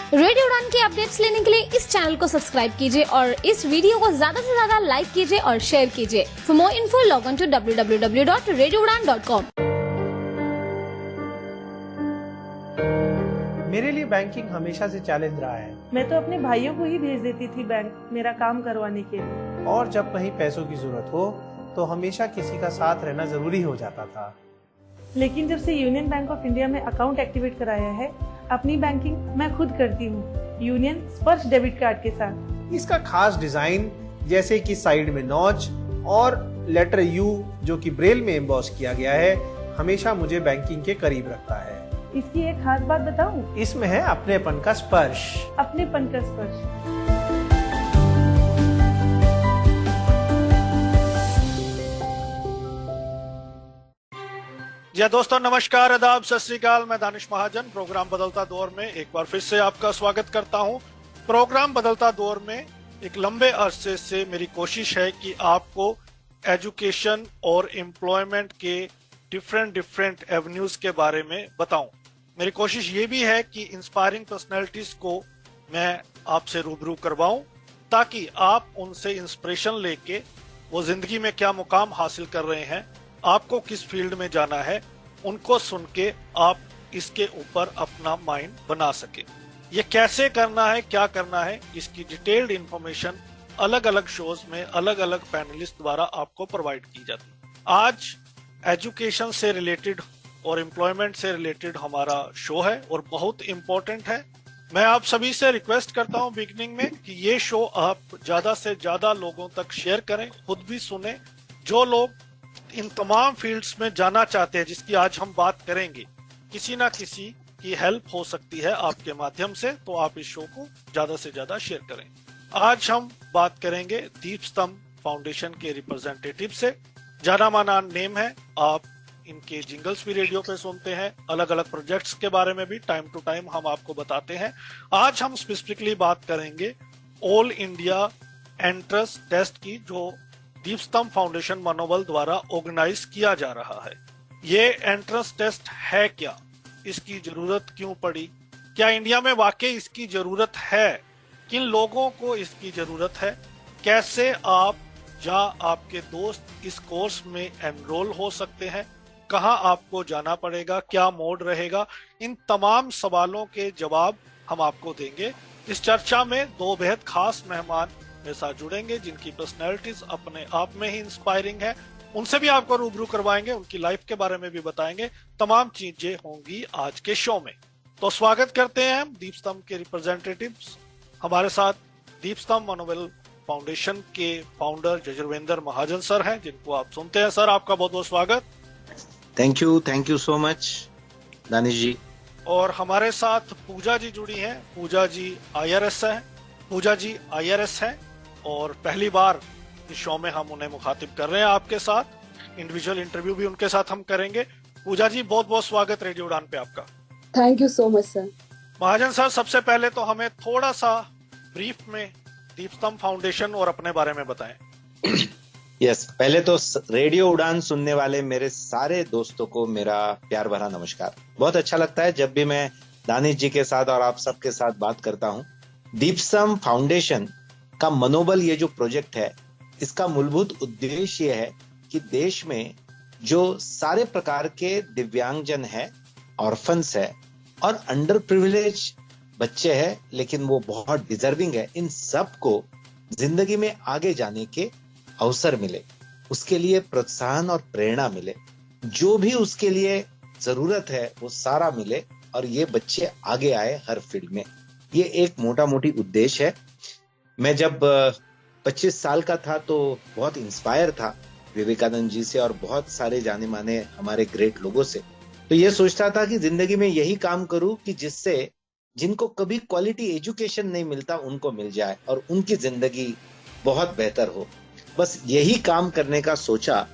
Radio उड़ान के updates लेने के लिए इस चैनल को सब्सक्राइब कीजिए और इस वीडियो को ज्यादा से ज्यादा लाइक कीजिए और शेयर कीजिए। For more info log on to www.radioudan.com। मेरे लिए बैंकिंग हमेशा से चैलेंज रहा है। मैं तो अपने भाइयों को ही भेज देती थी बैंक मेरा काम करवाने के लिए। और जब कहीं पैसों की जरूरत हो तो हमेशा किसी का साथ रहना जरूरी हो जाता था। लेकिन जब से यूनियन बैंक ऑफ इंडिया में अकाउंट एक्टिवेट कराया है, अपनी बैंकिंग मैं खुद करती हूँ, यूनियन स्पर्श डेबिट कार्ड के साथ। इसका खास डिजाइन, जैसे कि साइड में नॉच और लेटर यू जो कि ब्रेल में एम्बॉस किया गया है, हमेशा मुझे बैंकिंग के करीब रखता है। इसकी एक खास बात बताऊं? इसमें है अपनेपन का स्पर्श। अपनेपन का स्पर्श। जी दोस्तों, नमस्कार, आदाब, सत श्री अकाल। मैं दानिश महाजन प्रोग्राम बदलता दौर में एक बार फिर से आपका स्वागत करता हूं। प्रोग्राम बदलता दौर में एक लंबे अरसे से मेरी कोशिश है कि आपको एजुकेशन और एम्प्लॉयमेंट के डिफरेंट एवेन्यूज के बारे में बताऊं। मेरी कोशिश ये भी है कि इंस्पायरिंग पर्सनैलिटीज को मैं आपसे रूबरू करवाऊं ताकि आप उनसे इंस्पिरेशन लेके वो जिंदगी में क्या मुकाम हासिल कर रहे हैं, आपको किस फील्ड में जाना है, उनको सुन के आप इसके ऊपर अपना माइंड बना सके। ये कैसे करना है, क्या करना है, इसकी डिटेल्ड इंफॉर्मेशन अलग अलग शोज में अलग अलग पैनलिस्ट द्वारा आपको प्रोवाइड की जाती है। आज एजुकेशन से रिलेटेड और एम्प्लॉयमेंट से रिलेटेड हमारा शो है और बहुत इंपॉर्टेंट है। मैं आप सभी से रिक्वेस्ट करता हूं बिगिनिंग में कि ये शो आप ज्यादा से ज्यादा लोगों तक शेयर करें, खुद भी सुने। जो लोग इन तमाम फील्ड्स में जाना चाहते हैं जिसकी आज हम बात करेंगे, किसी ना किसी की हेल्प हो सकती है आपके माध्यम से, तो आप इस शो को ज्यादा से ज्यादा शेयर करें। आज हम बात करेंगे दीपस्तंभ फाउंडेशन के रिप्रेजेंटेटिव से। जाना माना नेम है, आप इनके जिंगल्स भी रेडियो पे सुनते हैं, अलग अलग प्रोजेक्ट्स के बारे में भी टाइम टू टाइम हम आपको बताते हैं। आज हम स्पेसिफिकली बात करेंगे ऑल इंडिया एंट्रेंस टेस्ट की, जो दीपस्तंभ फाउंडेशन मनोबल द्वारा ऑर्गेनाइज किया जा रहा है। ये एंट्रेंस टेस्ट है क्या, इसकी जरूरत क्यों पड़ी, क्या इंडिया में वाकई इसकी जरूरत है, किन लोगों को इसकी जरूरत है, कैसे आप या आपके दोस्त इस कोर्स में एनरोल हो सकते हैं, कहां आपको जाना पड़ेगा, क्या मोड रहेगा, इन तमाम सवालों के जवाब हम आपको देंगे। इस चर्चा में दो बेहद खास मेहमान मेरे साथ जुड़ेंगे जिनकी पर्सनैलिटीज अपने आप में ही इंस्पायरिंग है। उनसे भी आपको रूबरू करवाएंगे, उनकी लाइफ के बारे में भी बताएंगे। तमाम चीजें होंगी आज के शो में। तो स्वागत करते हैं हम दीपस्तंभ के रिप्रेजेंटेटिव्स। हमारे साथ दीपस्तंभ मनोबल फाउंडेशन के फाउंडर जजुर्वेंद्र महाजन सर हैं, जिनको आप सुनते हैं। सर, आपका बहुत बहुत स्वागत। Thank you so much Danish ji. और हमारे साथ पूजा जी जुड़ी हैं। पूजा जी IRS हैं। पूजा जी IRS हैं और पहली बार इस शो में हम उन्हें मुखातिब कर रहे हैं आपके साथ। इंडिविजुअल इंटरव्यू भी उनके साथ हम करेंगे। पूजा जी, बहुत बहुत स्वागत रेडियो उड़ान पे आपका। Thank you so much sir. Mahajan sir, सबसे पहले तो हमें थोड़ा सा ब्रीफ में दीपस्तंभ फाउंडेशन और अपने बारे में बताएं। यस, पहले तो रेडियो उड़ान सुनने वाले मेरे सारे दोस्तों को मेरा प्यार भरा नमस्कार। बहुत अच्छा लगता है जब भी मैं दानिश जी के साथ और आप सबके साथ बात करता हूँ। दीपस्तंभ फाउंडेशन का मनोबल, ये जो प्रोजेक्ट है, इसका मूलभूत उद्देश्य ये है कि देश में जो सारे प्रकार के दिव्यांगजन है, ऑर्फन्स है और अंडर प्रिविलेज बच्चे हैं, लेकिन वो बहुत डिजर्विंग है, इन सब को जिंदगी में आगे जाने के अवसर मिले, उसके लिए प्रोत्साहन और प्रेरणा मिले, जो भी उसके लिए जरूरत है वो सारा मिले और ये बच्चे आगे आए हर फील्ड में। ये एक मोटा मोटी उद्देश्य है। मैं जब 25 साल का था तो बहुत इंस्पायर था विवेकानंद जी से और बहुत सारे जाने माने हमारे ग्रेट लोगों से। तो ये सोचता था कि जिंदगी में यही काम करूं कि जिससे जिनको कभी क्वालिटी एजुकेशन नहीं मिलता उनको मिल जाए और उनकी जिंदगी बहुत बेहतर हो। बस यही काम करने का सोचा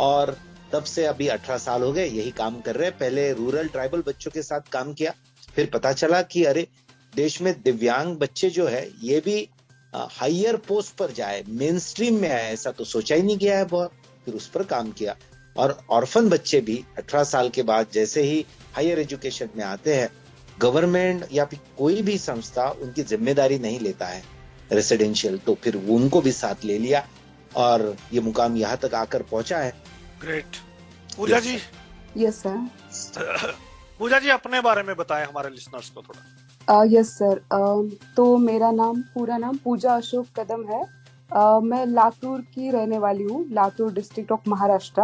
और तब से अभी 18 साल हो गए यही काम कर रहे हैं। पहले रूरल ट्राइबल बच्चों के साथ काम किया, फिर पता चला कि अरे देश में दिव्यांग बच्चे जो है ये भी हायर पोस्ट पर जाए, मेन स्ट्रीम में आए, ऐसा तो सोचा ही नहीं गया है बहुत। फिर उस पर काम किया और ऑर्फन बच्चे भी 18 साल के बाद जैसे ही हायर एजुकेशन में आते हैं गवर्नमेंट या फिर कोई भी संस्था उनकी जिम्मेदारी नहीं लेता है रेसिडेंशियल, तो फिर उनको भी साथ ले लिया और ये मुकाम यहाँ तक आकर पहुंचा है। ग्रेट। पूजा जी, यस सर। पूजा जी अपने बारे में बताएं हमारे लिसनर्स को थोड़ा। Yes sir. तो मेरा पूरा नाम पूजा अशोक कदम है। मैं लातूर की रहने वाली हूँ, लातूर डिस्ट्रिक्ट ऑफ महाराष्ट्र।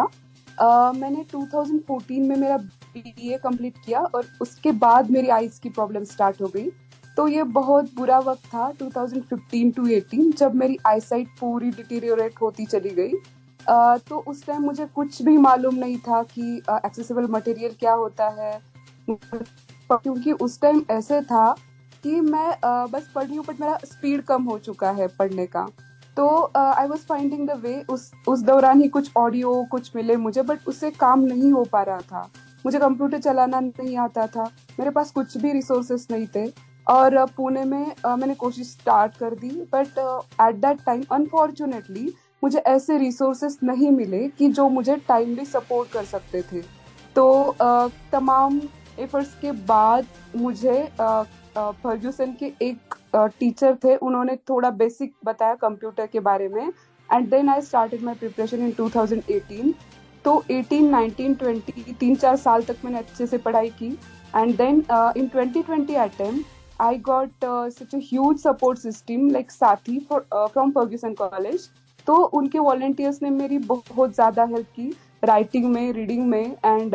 मैंने 2014 में मेरा BA कंप्लीट किया और उसके बाद मेरी आईज की प्रॉब्लम स्टार्ट हो गई। तो ये बहुत बुरा वक्त था 2015 to 18, जब मेरी आईसाइट पूरी डिटीरियोरेट होती चली गई। तो उस टाइम मुझे कुछ भी मालूम नहीं था कि एक्सेसिबल मटेरियल क्या होता है, क्योंकि उस टाइम ऐसे था कि मैं बस पढ़ रही हूँ बट मेरा स्पीड कम हो चुका है पढ़ने का। तो I was finding the way. उस दौरान ही कुछ ऑडियो कुछ मिले मुझे, बट उससे काम नहीं हो पा रहा था। मुझे कंप्यूटर चलाना नहीं आता था, मेरे पास कुछ भी रिसोर्सेस नहीं थे। और पुणे में मैंने कोशिश स्टार्ट कर दी, but at that time unfortunately मुझे ऐसे रिसोर्सेस नहीं मिले कि जो मुझे टाइमली सपोर्ट कर सकते थे। तो तमाम एफर्ट्स के बाद मुझे फर्ग्यूसन के एक टीचर थे, उन्होंने थोड़ा बेसिक बताया कंप्यूटर के बारे में, and then I started my preparation in 2018। तो 18, 19, 20 3-4 साल तक मैंने अच्छे से पढ़ाई की, and then in 2020 attempt I got such a huge support system like Saathi from Fergusson College. तो उनके वॉलंटियर्स ने मेरी बहुत ज़्यादा हेल्प की राइटिंग में, रीडिंग में, एंड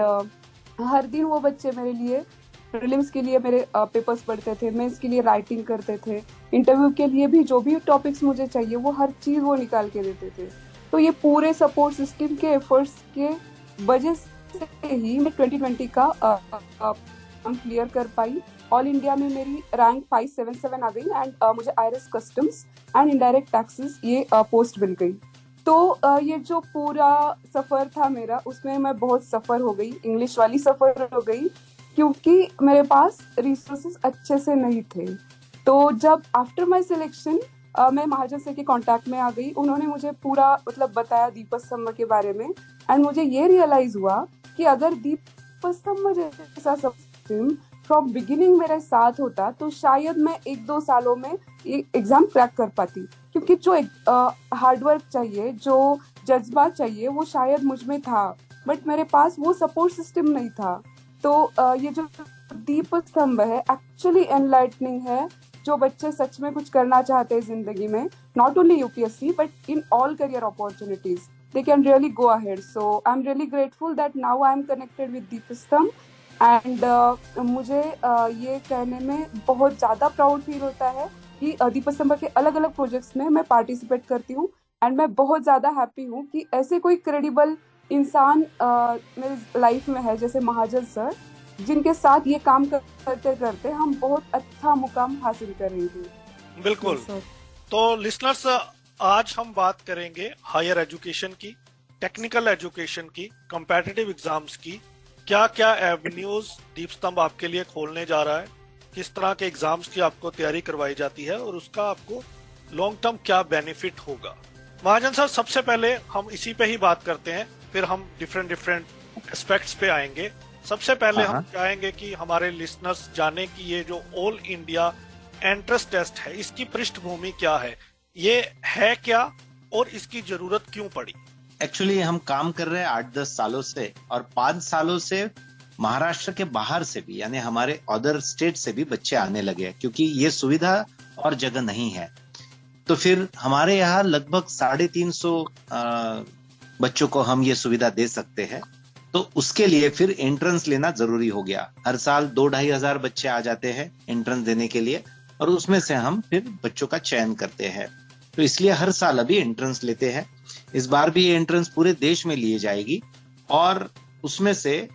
हर दिन वो बच्चे मेरे लिए प्रीलिम्स के लिए मेरे पेपर्स पढ़ते थे, मेंस के लिए राइटिंग करते थे, इंटरव्यू के लिए भी जो भी टॉपिक्स मुझे चाहिए वो हर चीज़ वो निकाल के देते थे। तो ये पूरे सपोर्ट सिस्टम के एफर्ट्स के वजह से ही मैं 2020 का एग्जाम क्लियर कर पाई। ऑल इंडिया में मेरी रैंक 577 आ गई, एंड मुझे IRS customs and indirect taxes ये पोस्ट मिल गई। तो ये जो पूरा सफ़र था मेरा, उसमें मैं बहुत सफ़र हो गई, इंग्लिश वाली सफ़र हो गई, क्योंकि मेरे पास रिसोर्सेज अच्छे से नहीं थे। तो जब आफ्टर माय सिलेक्शन मैं महाजन सर के कांटेक्ट में आ गई, उन्होंने मुझे पूरा बताया दीपस्तंभ के बारे में, एंड मुझे ये रियलाइज हुआ कि अगर दीपस्तंभ जैसा सिस्टम फ्रॉम बिगिनिंग मेरे साथ होता तो शायद मैं 1-2 सालों में ये एग्जाम क्रैक कर पाती, क्योंकि जो हार्डवर्क चाहिए, जो जज्बा चाहिए, वो शायद मुझ में था, बट मेरे पास वो सपोर्ट सिस्टम नहीं था। तो ये जो दीपस्तंभ है एक्चुअली एनलाइटनिंग है। जो बच्चे सच में कुछ करना चाहते हैं जिंदगी में, not only UPSC but in all career opportunities, they can really go ahead. So I am really grateful that now I am connected with दीपस्तंभ, एंड मुझे ये कहने में बहुत ज़्यादा प्राउड फील होता है कि दीपस्तंभ के अलग अलग प्रोजेक्ट्स में मैं पार्टिसिपेट करती हूँ, एंड मैं बहुत ज़्यादा हैप्पी हूँ कि ऐसे कोई क्रेडिबल इंसान मेरी लाइफ में है जैसे महाजन सर, जिनके साथ ये काम करते करते हम बहुत अच्छा मुकाम हासिल करेंगे। बिल्कुल। तो लिसनर्स, आज हम बात करेंगे हायर एजुकेशन की, टेक्निकल एजुकेशन की, कॉम्पिटिटिव एग्जाम्स की। क्या क्या एवेन्यूज दीपस्तंभ आपके लिए खोलने जा रहा है, किस तरह के एग्जाम्स की आपको तैयारी करवाई जाती है और उसका आपको लॉन्ग टर्म क्या बेनिफिट होगा। महाजन सर, सबसे पहले हम इसी पे ही बात करते हैं, फिर हम डिफरेंट एस्पेक्ट्स पे आएंगे। सबसे पहले हम चाहेंगे कि हमारे लिसनर्स जाने कि ये जो ऑल इंडिया एंट्रेंस टेस्ट है, इसकी पृष्ठभूमि क्या है, ये है क्या और इसकी जरूरत क्यों पड़ी। एक्चुअली हम काम कर रहे हैं 8-10 सालों से, और 5 सालों से महाराष्ट्र के बाहर से भी, यानी हमारे अदर स्टेट से भी बच्चे आने लगे, क्योंकि ये सुविधा और जगह नहीं है। तो फिर हमारे यहाँ लगभग 350 बच्चों को हम ये सुविधा दे सकते हैं। तो उसके लिए फिर एंट्रेंस लेना जरूरी हो गया। हर साल 2-2.5 हजार बच्चे आ जाते हैं एंट्रेंस देने के लिए, और उसमें से हम फिर बच्चों का चयन करते हैं। तो इसलिए हर साल अभी एंट्रेंस लेते हैं। इस बार भी ये एंट्रेंस पूरे देश में लिए जाएगी, और उसमें से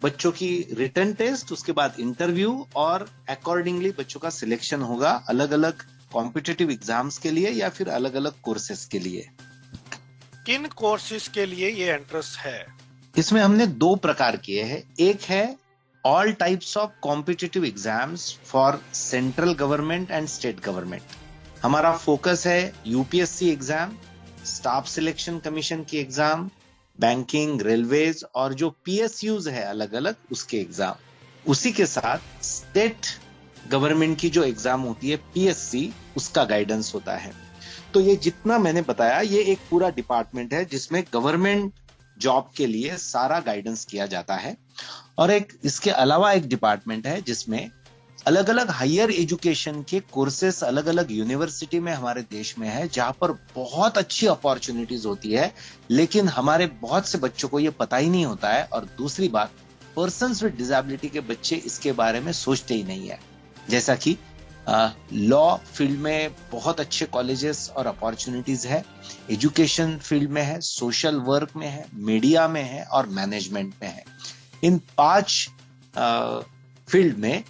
बच्चों की रिटन टेस्ट, उसके बाद इंटरव्यू, और अकॉर्डिंगली बच्चों का सिलेक्शन होगा अलग अलग कॉम्पिटिटिव एग्जाम्स के लिए या फिर अलग अलग कोर्सेस के लिए। किन कोर्सेज के लिए ये एंट्रेंस है? इसमें हमने 2 प्रकार किए हैं। एक है all types of competitive exams for central government and state government. हमारा फोकस है UPSC exam, staff selection commission की एग्जाम, बैंकिंग, रेलवेज, और जो पीएसयूज है अलग अलग उसके एग्जाम। उसी के साथ स्टेट गवर्नमेंट की जो एग्जाम होती है पीएससी, उसका गाइडेंस होता है। तो ये जितना मैंने बताया, ये एक पूरा डिपार्टमेंट है जिसमें गवर्नमेंट जॉब के लिए सारा गाइडेंस किया जाता है। और एक इसके अलावा एक डिपार्टमेंट है जिसमें अलग अलग हायर एजुकेशन के कोर्सेस अलग अलग यूनिवर्सिटी में हमारे देश में है, जहां पर बहुत अच्छी अपॉर्चुनिटीज होती है, लेकिन हमारे बहुत से बच्चों को ये पता ही नहीं होता है। और दूसरी बात, पर्सन्स विद डिसेबिलिटी के बच्चे इसके बारे में सोचते ही नहीं है। जैसा कि लॉ फील्ड में बहुत अच्छे कॉलेजेस और अपॉर्चुनिटीज है, एजुकेशन फील्ड में है, सोशल वर्क में है, मीडिया में है और मैनेजमेंट में है। इन 5 फील्ड में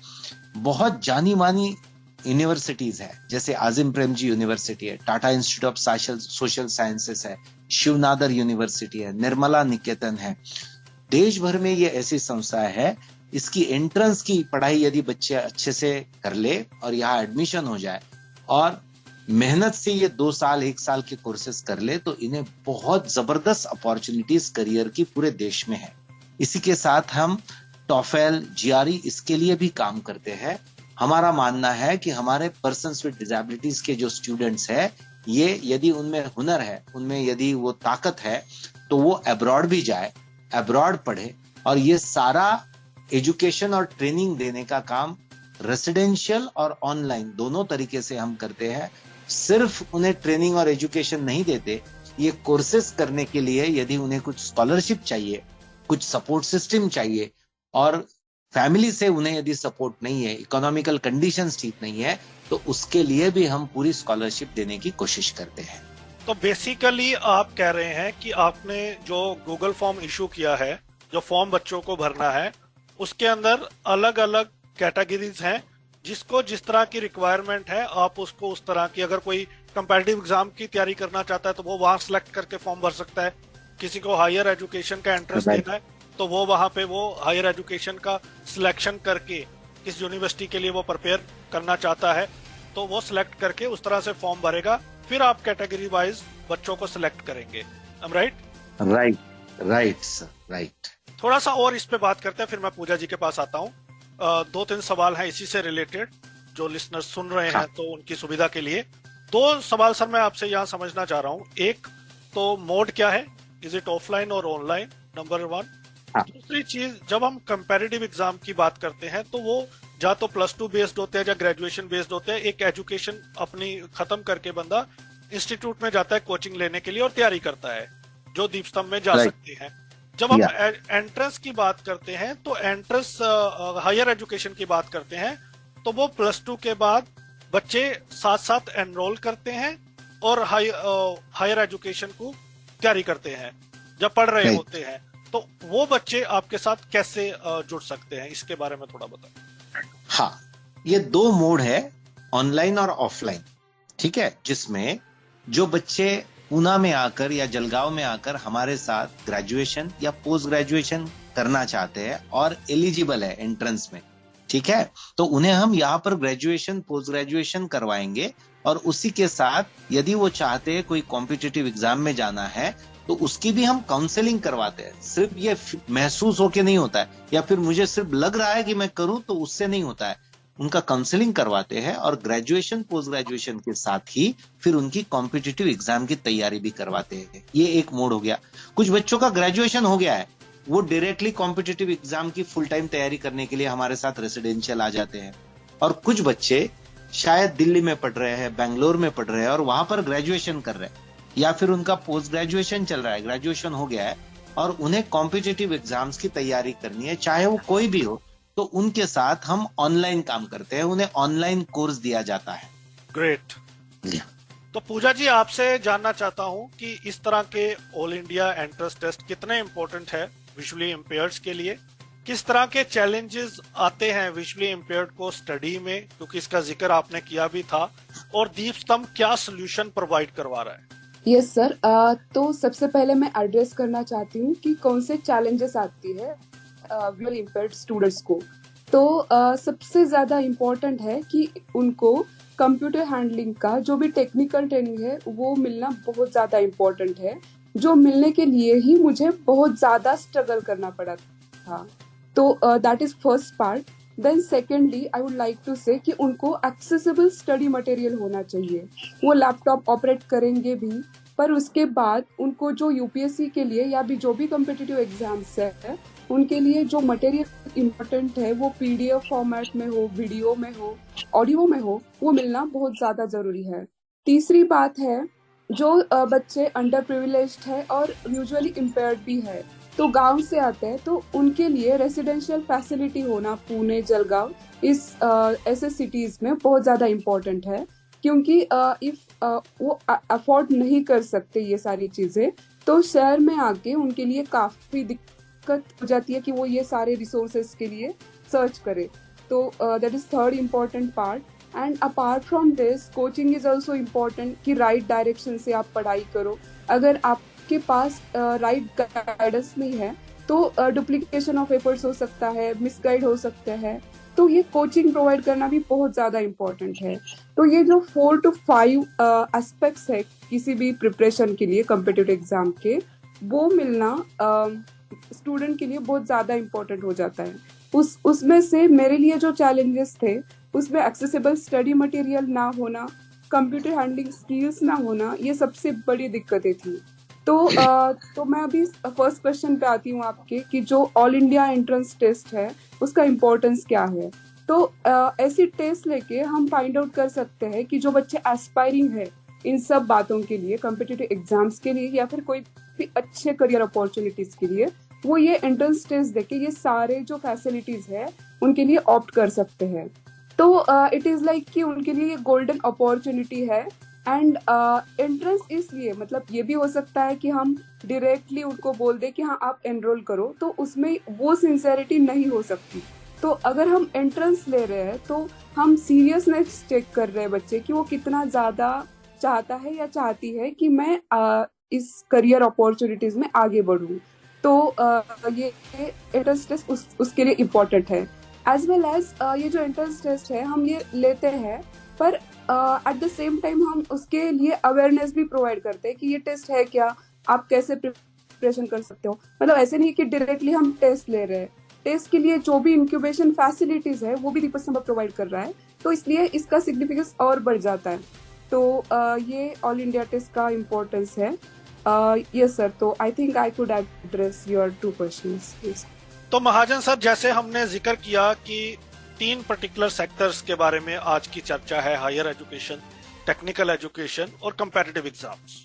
बहुत जानी मानी यूनिवर्सिटीज है, जैसे आजिम प्रेमजी यूनिवर्सिटी है, Tata Institute of social sciences है, शिवनादर यूनिवर्सिटी है, निर्मला निकेतन है। देश भर में ये ऐसी संस्था है, इसकी एंट्रेंस की पढ़ाई यदि बच्चे अच्छे से कर ले और यहाँ एडमिशन हो जाए और मेहनत से ये 2 साल 1 साल के कोर्सेज कर ले, तो इन्हें बहुत जबरदस्त अपॉर्चुनिटीज करियर की पूरे देश में है। इसी के साथ हम टॉफेल, जीआरई इसके लिए भी काम करते हैं। हमारा मानना है कि हमारे पर्सन्स विद डिसेबिलिटीज के जो स्टूडेंट्स है, ये यदि उनमें हुनर है, उनमें यदि वो ताकत है, तो वो अब्रॉड भी जाए, अब्रॉड पढ़े। और ये सारा एजुकेशन और ट्रेनिंग देने का काम रेसिडेंशियल और ऑनलाइन दोनों तरीके से हम करते हैं। सिर्फ उन्हें ट्रेनिंग और एजुकेशन नहीं देते, ये कोर्सेज करने के लिए यदि उन्हें कुछ स्कॉलरशिप चाहिए, कुछ सपोर्ट सिस्टम चाहिए, और फैमिली से उन्हें यदि सपोर्ट नहीं है, इकोनॉमिकल कंडीशंस ठीक नहीं है, तो उसके लिए भी हम पूरी स्कॉलरशिप देने की कोशिश करते हैं। तो बेसिकली आप कह रहे हैं कि आपने जो गूगल फॉर्म इशू किया है, जो फॉर्म बच्चों को भरना है, उसके अंदर अलग अलग कैटेगरीज हैं, जिसको जिस तरह की रिक्वायरमेंट है आप उसको उस तरह की, अगर कोई कंपैरेटिव एग्जाम की तैयारी करना चाहता है तो वो वहां सिलेक्ट करके फॉर्म भर सकता है। किसी को हायर एजुकेशन का एंट्रेंस देना है तो वो वहां पे वो हायर एजुकेशन का सिलेक्शन करके किस यूनिवर्सिटी के लिए वो प्रिपेयर करना चाहता है तो वो सिलेक्ट करके उस तरह से फॉर्म भरेगा, फिर आप कैटेगरी वाइज बच्चों को सिलेक्ट करेंगे। Right sir, right. थोड़ा सा और इस पे बात करते हैं, फिर मैं पूजा जी के पास आता हूँ। 2-3 सवाल हैं इसी से रिलेटेड, जो लिसनर्स सुन रहे हैं तो उनकी सुविधा के लिए 2 सवाल सर मैं आपसे यहाँ समझना चाह रहा हूँ। एक तो मोड क्या है, इज इट ऑफलाइन और ऑनलाइन, नंबर 1। दूसरी चीज, जब हम कंपैरेटिव एग्जाम की बात करते हैं तो वो या तो +2 बेस्ड होते हैं या ग्रेजुएशन बेस्ड होते हैं। एक एजुकेशन अपनी खत्म करके बंदा इंस्टीट्यूट में जाता है कोचिंग लेने के लिए और तैयारी करता है, जो दीपस्तंभ में जा सकते हैं। जब हम एंट्रेंस की बात करते हैं तो एंट्रेंस हायर एजुकेशन की बात करते हैं तो वो +2 के बाद बच्चे साथ साथ एनरोल करते हैं और हायर एजुकेशन को तैयारी करते हैं जब पढ़ रहे होते हैं। तो वो बच्चे आपके साथ कैसे जुड़ सकते हैं, इसके बारे में थोड़ा बताएं। हाँ, ये 2 मोड है, ऑनलाइन और ऑफलाइन, ठीक है, जिसमें जो बच्चे पूना में आकर या जलगांव में आकर हमारे साथ ग्रेजुएशन या पोस्ट ग्रेजुएशन करना चाहते हैं और एलिजिबल है एंट्रेंस में, ठीक है, तो उन्हें हम यहाँ पर ग्रेजुएशन पोस्ट ग्रेजुएशन करवाएंगे। और उसी के साथ यदि वो चाहते हैं कोई कॉम्पिटिटिव एग्जाम में जाना है तो उसकी भी हम काउंसलिंग करवाते हैं। सिर्फ ये महसूस होके नहीं होता है या फिर मुझे सिर्फ लग रहा है कि मैं करूं तो उससे नहीं होता है, उनका काउंसलिंग करवाते हैं और ग्रेजुएशन पोस्ट ग्रेजुएशन के साथ ही फिर उनकी कॉम्पिटिटिव एग्जाम की तैयारी भी करवाते हैं। ये एक मोड हो गया। कुछ बच्चों का ग्रेजुएशन हो गया है, वो डायरेक्टली कॉम्पिटिटिव एग्जाम की फुल टाइम तैयारी करने के लिए हमारे साथ रेसिडेंशियल आ जाते हैं। और कुछ बच्चे शायद दिल्ली में पढ़ रहे हैं, बैंगलोर में पढ़ रहे हैं और वहां पर ग्रेजुएशन कर रहे हैं, या फिर उनका पोस्ट ग्रेजुएशन चल रहा है, ग्रेजुएशन हो गया है और उन्हें कॉम्पिटिटिव एग्जाम्स की तैयारी करनी है, चाहे वो कोई भी हो, तो उनके साथ हम ऑनलाइन काम करते हैं, उन्हें ऑनलाइन कोर्स दिया जाता है। ग्रेट। तो पूजा जी, आपसे जानना चाहता हूं कि इस तरह के ऑल इंडिया एंट्रेंस टेस्ट कितने इंपॉर्टेंट है विजुअली इम्पेयर्ड्स के लिए, किस तरह के चैलेंजेस आते हैं विजुअली इम्पेयर्ड को स्टडी में, क्योंकि इसका जिक्र आपने किया भी था, और दीपस्तंभ क्या सोल्यूशन प्रोवाइड करवा रहा है? यस सर, तो सबसे पहले मैं एड्रेस करना चाहती हूँ कि कौन से चैलेंजेस आती है विजुअली इम्पेयर्ड स्टूडेंट्स को। तो सबसे ज़्यादा इम्पोर्टेंट है कि उनको कंप्यूटर हैंडलिंग का जो भी टेक्निकल ट्रेनिंग है वो मिलना बहुत ज़्यादा इम्पोर्टेंट है, जो मिलने के लिए ही मुझे बहुत ज़्यादा स्ट्रगल करना पड़ा था। तो that is first part. Then secondly I would like to say कि उनको एक्सेसिबल स्टडी मटेरियल होना चाहिए। वो लैपटॉप ऑपरेट करेंगे भी, पर उसके बाद उनको जो यूपीएससी के लिए या भी जो भी कॉम्पिटिटिव एग्जाम्स है उनके लिए जो मटेरियल इम्पोर्टेंट है वो पीडीएफ फॉर्मेट में हो, वीडियो में हो, ऑडियो में हो, वो मिलना बहुत ज़्यादा ज़रूरी है। तीसरी बात है जो बच्चे अंडर प्रिविलेज्ड है और यूजुअली इम्पेयर्ड भी है, तो गांव से आते हैं, तो उनके लिए रेसिडेंशियल फैसिलिटी होना पुणे, जलगांव इस ऐसे सिटीज़ में बहुत ज़्यादा इम्पोर्टेंट है। क्योंकि इफ वो अफोर्ड नहीं कर सकते ये सारी चीज़ें, तो शहर में आके उनके लिए काफ़ी दिक्कत हो जाती है कि वो ये सारे रिसोर्सेज के लिए सर्च करे। तो that is third important part. And apart from this coaching is also important कि राइट डायरेक्शन से आप पढ़ाई करो। अगर आपके पास राइट गाइडेंस नहीं है तो डुप्लीकेशन ऑफ एफर्ट्स हो सकता है, मिसगाइड हो सकते हैं, तो ये कोचिंग प्रोवाइड करना भी बहुत ज़्यादा इम्पोर्टेंट है। तो ये जो 4 to 5 एस्पेक्ट्स है किसी भी प्रिपरेशन के लिए कॉम्पिटिटिव एग्जाम के, वो मिलना स्टूडेंट के लिए बहुत ज़्यादा इम्पोर्टेंट हो जाता है। उसमें से मेरे लिए जो चैलेंजेस थे उसमें एक्सेसिबल स्टडी मटेरियल ना होना, कंप्यूटर हैंडलिंग स्किल्स ना होना, ये सबसे बड़ी दिक्कतें थी। तो मैं अभी फर्स्ट क्वेश्चन पे आती हूँ आपके कि जो ऑल इंडिया एंट्रेंस टेस्ट है उसका इम्पोर्टेंस क्या है। तो ऐसी टेस्ट लेके हम फाइंड आउट कर सकते हैं कि जो बच्चे एस्पायरिंग है इन सब बातों के लिए, कॉम्पिटिटिव एग्जाम्स के लिए या फिर कोई भी अच्छे करियर अपॉर्चुनिटीज के लिए, वो ये एंट्रेंस टेस्ट देके ये सारे जो फैसिलिटीज है उनके लिए ऑप्ट कर सकते हैं। तो इट इज लाइक कि उनके लिए गोल्डन अपॉर्चुनिटी है। एंड एंट्रेंस इसलिए, मतलब ये भी हो सकता है कि हम डायरेक्टली उनको बोल दे कि हाँ आप एनरोल करो, तो उसमें वो सिंसेरिटी नहीं हो सकती। तो अगर हम एंट्रेंस ले रहे हैं तो हम सीरियसनेस चेक कर रहे हैं बच्चे कि वो कितना ज़्यादा चाहता है या चाहती है कि मैं इस करियर अपॉर्चुनिटीज में आगे बढ़ूँ। तो ये एंट्रेंस टेस्ट उसके लिए इम्पोर्टेंट है। एज वेल एज ये जो एंट्रेंस टेस्ट है हम ये लेते हैं, पर एट द सेम टाइम हम उसके लिए अवेयरनेस भी प्रोवाइड करते हैं कि ये टेस्ट है क्या, आप कैसे प्रिपरेशन कर सकते हो। मतलब ऐसे नहीं कि डायरेक्टली हम टेस्ट ले रहे हैं, टेस्ट के लिए जो भी इंक्यूबेशन फैसिलिटीज है वो भी दीपक संभव प्रोवाइड कर रहा है, तो इसलिए इसका सिग्निफिकेंस और बढ़ जाता है। तो ये ऑल इंडिया टेस्ट का इम्पोर्टेंस है। यस सर, तो I think I could address your 2 questions please. तो महाजन सर, जैसे हमने जिक्र किया कि 3 पर्टिकुलर सेक्टर्स के बारे में आज की चर्चा है, हायर एजुकेशन, टेक्निकल एजुकेशन और कंपैरेटिव एग्जाम्स।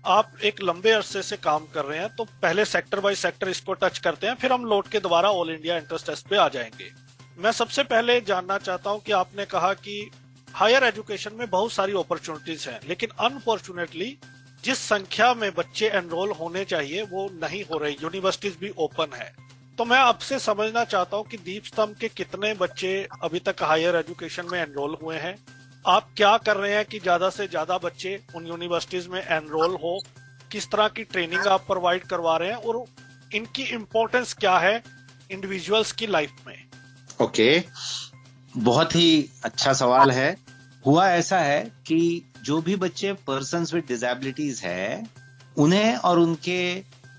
आप एक लंबे अरसे से काम कर रहे हैं, तो पहले सेक्टर बाय सेक्टर इसको टच करते हैं, फिर हम लौट के दोबारा ऑल इंडिया एंट्रेंस टेस्ट पे आ जाएंगे। मैं सबसे पहले जानना चाहता हूं कि आपने कहा कि हायर एजुकेशन में बहुत सारी अपॉर्चुनिटीज हैं, लेकिन अनफॉर्चुनेटली जिस संख्या में बच्चे एनरोल होने चाहिए वो नहीं हो रही, यूनिवर्सिटीज भी ओपन है। तो मैं आपसे समझना चाहता हूं कि दीप स्तंभ के कितने बच्चे अभी तक हायर एजुकेशन में एनरोल हुए हैं, आप क्या कर रहे हैं कि ज्यादा से ज्यादा बच्चे उन यूनिवर्सिटीज में एनरोल हो, किस तरह की ट्रेनिंग आप प्रोवाइड करवा रहे हैं और इनकी इम्पोर्टेंस क्या है इंडिविजुअल्स की लाइफ में। ओके, बहुत ही अच्छा सवाल है। हुआ ऐसा है कि जो भी बच्चे पर्सन्स विद डिसेबिलिटीज है, उन्हें और उनके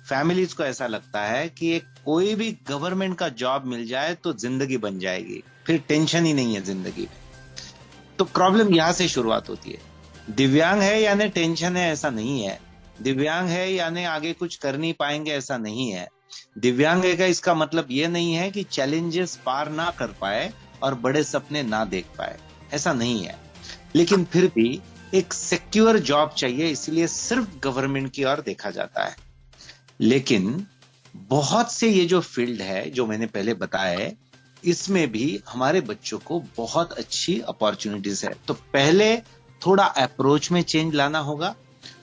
फैमिलीज को ऐसा लगता है कि एक कोई भी गवर्नमेंट का जॉब मिल जाए तो जिंदगी बन जाएगी, फिर टेंशन ही नहीं है जिंदगी में। तो प्रॉब्लम यहां से शुरुआत होती है। दिव्यांग है यानी टेंशन है, ऐसा नहीं है। दिव्यांग है यानी आगे कुछ कर नहीं पाएंगे, ऐसा नहीं है। दिव्यांग है का इसका मतलब ये नहीं है कि चैलेंजेस पार ना कर पाए और बड़े सपने ना देख पाए, ऐसा नहीं है। लेकिन फिर भी एक सिक्योर जॉब चाहिए, इसलिए सिर्फ गवर्नमेंट की ओर देखा जाता है। लेकिन बहुत से ये जो फील्ड है जो मैंने पहले बताया है, इसमें भी हमारे बच्चों को बहुत अच्छी अपॉर्चुनिटीज है। तो पहले थोड़ा अप्रोच में चेंज लाना होगा,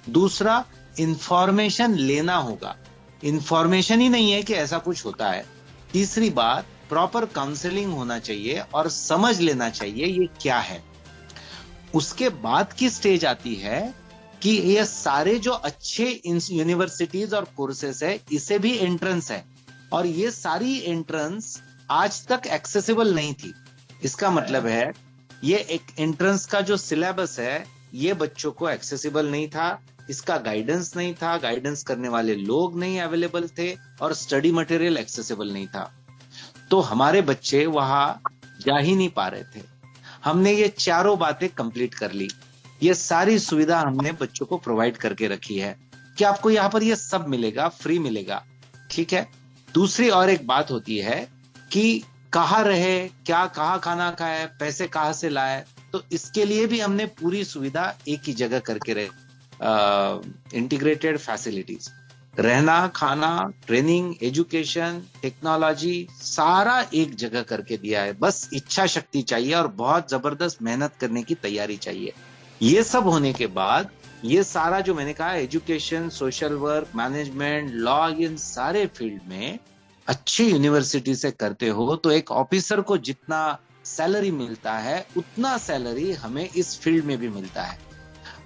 दूसरा इंफॉर्मेशन लेना होगा। इंफॉर्मेशन ही नहीं है कि ऐसा कुछ होता है। तीसरी बात, प्रॉपर काउंसलिंग होना चाहिए और समझ लेना चाहिए ये क्या है। उसके बाद की स्टेज आती है कि ये सारे जो अच्छे यूनिवर्सिटीज और कोर्सेस है, इसे भी एंट्रेंस है, और ये सारी एंट्रेंस आज तक एक्सेसिबल नहीं थी। इसका मतलब है ये एक एंट्रेंस का जो सिलेबस है ये बच्चों को एक्सेसिबल नहीं था, इसका गाइडेंस नहीं था, गाइडेंस करने वाले लोग नहीं अवेलेबल थे, और स्टडी मटेरियल एक्सेसिबल नहीं था। तो हमारे बच्चे वहां जा ही नहीं पा रहे थे। हमने ये चारों बातें कंप्लीट कर ली, ये सारी सुविधा हमने बच्चों को प्रोवाइड करके रखी है कि आपको यहाँ पर ये सब मिलेगा, फ्री मिलेगा, ठीक है। दूसरी और एक बात होती है कि कहाँ रहे, क्या कहाँ खाना खाए, पैसे कहाँ से लाए, तो इसके लिए भी हमने पूरी सुविधा एक ही जगह करके रहे, इंटीग्रेटेड फैसिलिटीज, रहना, खाना, ट्रेनिंग, एजुकेशन, टेक्नोलॉजी, सारा एक जगह करके दिया है। बस इच्छा शक्ति चाहिए और बहुत जबरदस्त मेहनत करने की तैयारी चाहिए। ये सब होने के बाद ये सारा जो मैंने कहा, education, social work, management, law, इन सारे फील्ड में अच्छी यूनिवर्सिटी से करते हो तो एक ऑफिसर को जितना सैलरी मिलता है उतना सैलरी हमें इस फील्ड में भी मिलता है,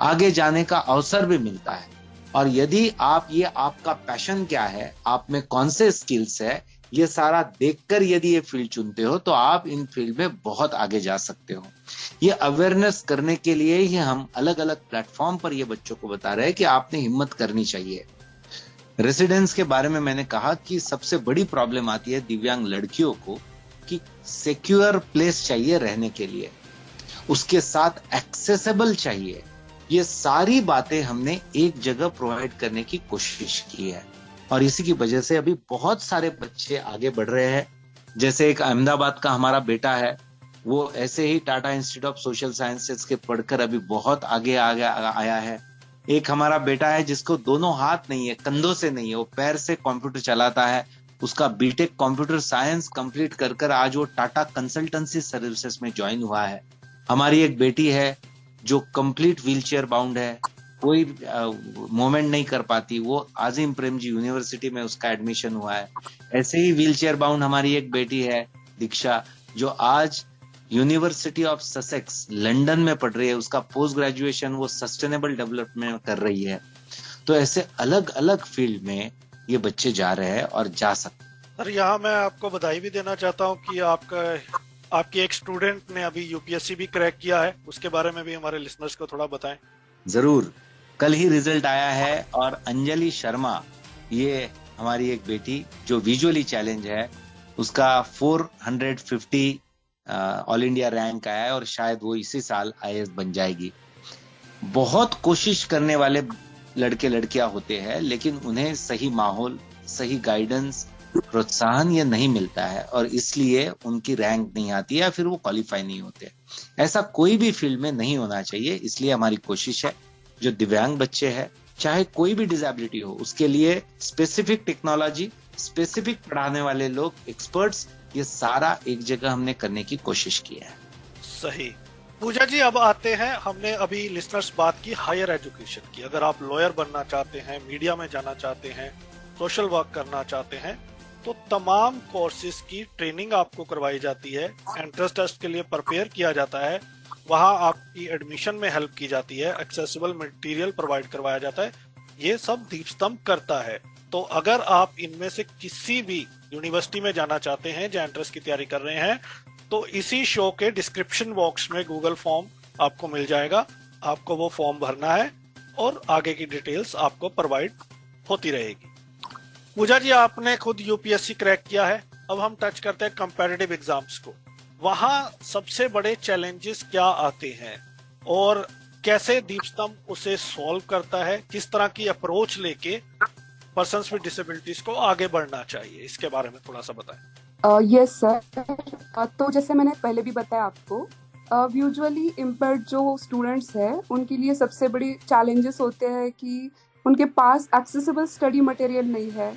आगे जाने का अवसर भी मिलता है। और यदि आप ये आपका पैशन क्या है, आप में कौन से स्किल्स है, ये सारा देखकर यदि ये फील्ड चुनते हो तो आप इन फील्ड में बहुत आगे जा सकते हो। ये अवेयरनेस करने के लिए ही हम अलग अलग प्लेटफॉर्म पर ये बच्चों को बता रहे हैं कि आपने हिम्मत करनी चाहिए। रेसिडेंस के बारे में मैंने कहा कि सबसे बड़ी प्रॉब्लम आती है दिव्यांग लड़कियों को कि सिक्योर प्लेस चाहिए रहने के लिए, उसके साथ एक्सेसिबल चाहिए। ये सारी बातें हमने एक जगह प्रोवाइड करने की कोशिश की है और इसी की वजह से अभी बहुत सारे बच्चे आगे बढ़ रहे हैं। जैसे एक अहमदाबाद का हमारा बेटा है, वो ऐसे ही Tata Institute of Social Sciences के पढ़कर अभी बहुत आगे आया है। एक हमारा बेटा है जिसको दोनों हाथ नहीं है, कंधों से नहीं है, वो पैर से कंप्यूटर चलाता है, उसका बीटेक कंप्यूटर साइंस कंप्लीट कर आज वो टाटा कंसल्टेंसी सर्विसेज में ज्वाइन हुआ है। हमारी एक बेटी है जो कंप्लीट व्हीलचेयर बाउंड है, कोई मूवमेंट नहीं कर पाती, वो आजिम प्रेमजी यूनिवर्सिटी में उसका एडमिशन हुआ है। ऐसे ही व्हीलचेयर बाउंड हमारी एक बेटी है दीक्षा, जो आज यूनिवर्सिटी ऑफ ससेक्स लंदन में पढ़ रही है, उसका पोस्ट ग्रेजुएशन वो सस्टेनेबल डेवलपमेंट कर रही है। तो ऐसे अलग अलग फील्ड में ये बच्चे जा रहे हैं और जा सकते। सर, यहाँ मैं आपको बधाई भी देना चाहता हूँ कि आपकी एक स्टूडेंट ने अभी यूपीएससी भी क्रैक किया है, उसके बारे में भी हमारे लिसनर्स को थोड़ा बताएं। जरूर, कल ही रिजल्ट आया है और अंजलि शर्मा, ये हमारी एक बेटी जो विजुअली चैलेंज है, उसका 450 ऑल इंडिया रैंक आया है और शायद वो इसी साल आईएएस बन जाएगी। बहुत कोशिश करने वाले लड़के लड़कियां होते हैं लेकिन उन्हें सही माहौल, सही गाइडेंस, प्रोत्साहन ये नहीं मिलता है और इसलिए उनकी रैंक नहीं आती है या फिर वो क्वालिफाई नहीं होते। ऐसा कोई भी फील्ड में नहीं होना चाहिए। इसलिए हमारी कोशिश है जो दिव्यांग बच्चे हैं, चाहे कोई भी डिसेबिलिटी हो, उसके लिए स्पेसिफिक टेक्नोलॉजी, स्पेसिफिक पढ़ाने वाले लोग, एक्सपर्ट्स, ये सारा एक जगह हमने करने की कोशिश की है। सही। पूजा जी, अब आते हैं, हमने अभी लिसनर्स बात की हायर एजुकेशन की। अगर आप लॉयर बनना चाहते हैं, मीडिया में जाना चाहते हैं, सोशल वर्क करना चाहते हैं, तो तमाम कोर्सेज की ट्रेनिंग आपको करवाई जाती है, एंट्रेंस टेस्ट के लिए प्रिपेयर किया जाता है, वहां आपकी एडमिशन में हेल्प की जाती है, एक्सेसिबल मटेरियल प्रोवाइड करवाया जाता है। ये सब दीपस्तंभ करता है। तो अगर आप इनमें से किसी भी यूनिवर्सिटी में जाना चाहते हैं जो एंट्रेंस की तैयारी कर रहे हैं, तो इसी शो के डिस्क्रिप्शन बॉक्स में गूगल फॉर्म आपको मिल जाएगा। आपको वो फॉर्म भरना है और आगे की डिटेल्स आपको प्रोवाइड होती रहेगी। पूजा जी, आपने खुद यूपीएससी क्रैक किया है, अब हम टच करते हैं कंपैरेटिव एग्जाम्स को। वहां सबसे बड़े चैलेंजेस क्या आते हैं और कैसे दीपस्तंभ उसे सॉल्व करता है, किस तरह की अप्रोच लेके पर्सन्स विद डिसेबिलिटीज को आगे बढ़ना चाहिए, इसके बारे में थोड़ा सा बताएं। यस सर, तो जैसे मैंने पहले भी बताया आपको, यूजुअली इम्पेयर्ड जो स्टूडेंट्स हैं उनके लिए सबसे बड़ी चैलेंजेस होते हैं कि उनके पास एक्सेसिबल स्टडी मटेरियल नहीं है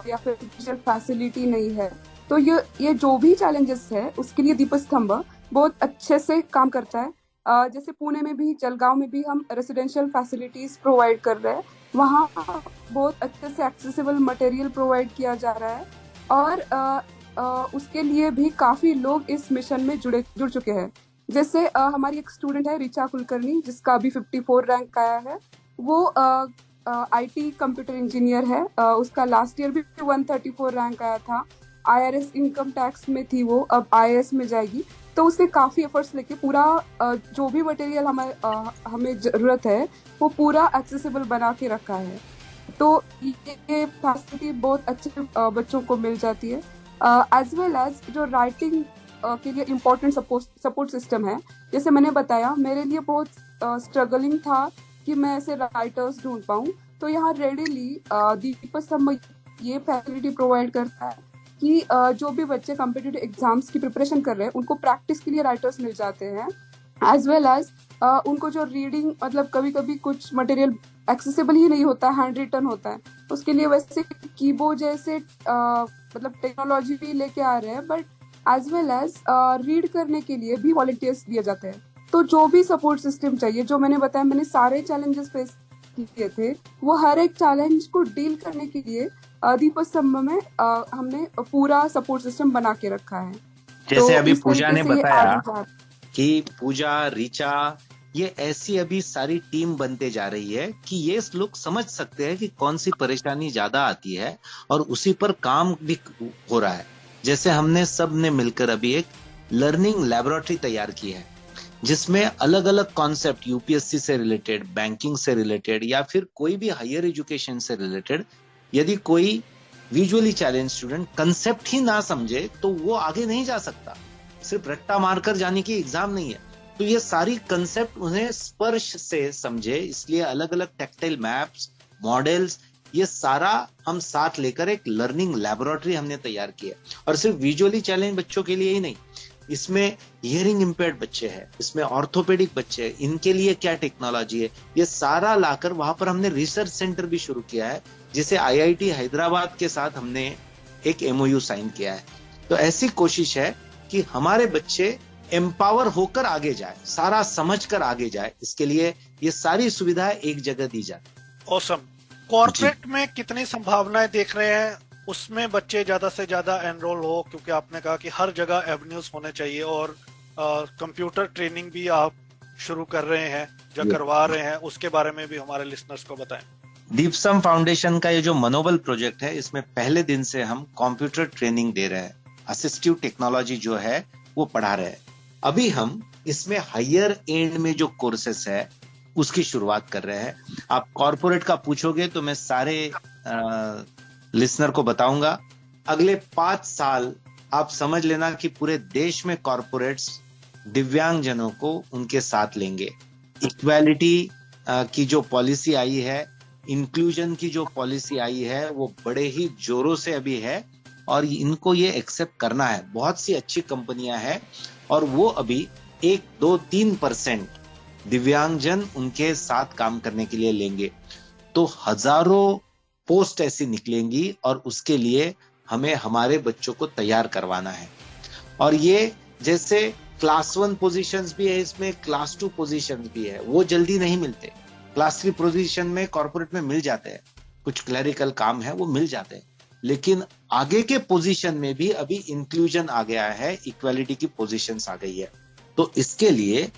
या फिर टीचर फैसिलिटी नहीं है। तो ये जो भी चैलेंजेस है उसके लिए दीपस्तंभ बहुत अच्छे से काम करता है। जैसे पुणे में भी, जलगांव में भी हम रेसिडेंशियल फैसिलिटीज प्रोवाइड कर रहे हैं, वहाँ बहुत अच्छे से एक्सेसिबल मटेरियल प्रोवाइड किया जा रहा है और उसके लिए भी काफी लोग इस मिशन में जुड़ चुके हैं। जैसे हमारी एक स्टूडेंट है रिचा कुलकर्णी, जिसका अभी 54 रैंक आया है। वो आईटी कंप्यूटर इंजीनियर है। उसका लास्ट ईयर भी 134 रैंक आया था। आईआरएस इनकम टैक्स में थी वो, अब आईएएस में जाएगी। तो उसने काफी एफर्ट्स लेके पूरा जो भी मटेरियल हमें जरूरत है वो पूरा एक्सेसिबल बना के रखा है। तो ये फैसिलिटी बहुत अच्छे बच्चों को मिल जाती है। एज वेल एज जो राइटिंग के लिए इम्पोर्टेंट सपोर्ट सिस्टम है। जैसे मैंने बताया, मेरे लिए बहुत स्ट्रगलिंग था कि मैं ऐसे राइटर्स ढूंढ पाऊँ, तो यहाँ रेडिली दीपस्तंभ ये फैसिलिटी प्रोवाइड करता है कि जो भी बच्चे कॉम्पिटिटिव एग्जाम्स की प्रिपरेशन कर रहे हैं उनको प्रैक्टिस के लिए राइटर्स मिल जाते हैं, एज वेल एज उनको जो रीडिंग, मतलब कभी कभी कुछ मटेरियल एक्सेसिबल ही नहीं होता, हैंड रिटन होता है, उसके लिए वैसे कीबोर्ड जैसे मतलब टेक्नोलॉजी भी लेके आ रहे हैं, but as well as read करने के लिए भी वॉलंटियर्स दिए जाते हैं। तो जो भी सपोर्ट सिस्टम चाहिए, जो मैंने बताया, मैंने सारे चैलेंजेस फेस किए थे, वो हर एक चैलेंज को डील करने के लिए दीपस्तंभ में हमने पूरा सपोर्ट सिस्टम बना के रखा है। जैसे तो अभी इस पूजा तरीके ने से ये बताया आगे जा- कि पूजा, ऋचा, ये ऐसी अभी सारी टीम बनते जा रही है कि ये लोग समझ सकते हैं कि कौन सी परेशानी ज्यादा आती है और उसी पर काम भी हो रहा है। जैसे हमने सब ने मिलकर अभी एक लर्निंग लैबोरेटरी तैयार की है, जिसमें अलग अलग कॉन्सेप्ट यूपीएससी से रिलेटेड, बैंकिंग से रिलेटेड या फिर कोई भी हायर एजुकेशन से रिलेटेड, यदि कोई विजुअली चैलेंज स्टूडेंट कंसेप्ट ही ना समझे तो वो आगे नहीं जा सकता। सिर्फ रट्टा मारकर जाने की एग्जाम नहीं है, तो ये सारी कंसेप्ट उन्हें स्पर्श से समझे, इसलिए अलग अलग टैक्टाइल मैप्स, मॉडल्स, ये सारा हम साथ लेकर एक लर्निंग लैबोरेटरी हमने तैयार की है। और सिर्फ विजुअली चैलेंज बच्चों के लिए ही नहीं, इसमें हियरिंग इम्पेयर्ड बच्चे हैं, इसमें ऑर्थोपेडिक बच्चे हैं, इनके लिए क्या टेक्नोलॉजी है, ये सारा लाकर वहां पर हमने रिसर्च सेंटर भी शुरू किया है, जिसे आईआईटी हैदराबाद के साथ हमने एक एमओयू साइन किया है। तो ऐसी कोशिश है कि हमारे बच्चे एम्पावर होकर आगे जाए, सारा समझकर आगे जाए, इसके लिए ये सारी सुविधाएं एक जगह दी जाए। ऑसम। कॉर्पोरेट में कितनी संभावनाएं देख रहे हैं, उसमें बच्चे ज्यादा से ज्यादा एनरोल हो, क्योंकि आपने कहा कि हर जगह एवेन्यूज होने चाहिए, और कंप्यूटर ट्रेनिंग भी आप शुरू कर रहे हैं या करवा रहे हैं, उसके बारे में भी हमारे लिसनर्स को बताएं। दीपस्तंभ फाउंडेशन का ये जो मनोबल प्रोजेक्ट है, इसमें पहले दिन से हम कंप्यूटर ट्रेनिंग दे रहे हैं, असिस्टिव टेक्नोलॉजी जो है वो पढ़ा रहे हैं। अभी हम इसमें हायर एंड में जो कोर्सेस है उसकी शुरुआत कर रहे हैं। आप कॉर्पोरेट का पूछोगे तो मैं सारे लिसनर को बताऊंगा। अगले 5 साल आप समझ लेना कि पूरे देश में कॉर्पोरेट्स दिव्यांग जनों को उनके साथ लेंगे। इक्वालिटी की जो पॉलिसी आई है, इंक्लूजन की जो पॉलिसी आई है, वो बड़े ही जोरों से अभी है और इनको ये एक्सेप्ट करना है। बहुत सी अच्छी कंपनियां हैं और वो अभी 1, 2, 3% दिव्यांगजन उनके साथ काम करने के लिए लेंगे। तो हजारों पोस्ट ऐसी निकलेंगी और उसके लिए हमें हमारे बच्चों को तैयार करवाना है। और ये जैसे क्लास 1 पोजीशंस भी है, इसमें क्लास 2 पोजीशंस भी है, वो जल्दी नहीं मिलते। क्लास 3 पोजीशन में कॉर्पोरेट में मिल जाते हैं, कुछ क्लरिकल काम है वो मिल जाते हैं, लेकिन आगे के पोजीशन में भी अभी इंक्लूजन आ गया है, इक्वालिटी की पोजीशंस आ गई है। तो इसके लिए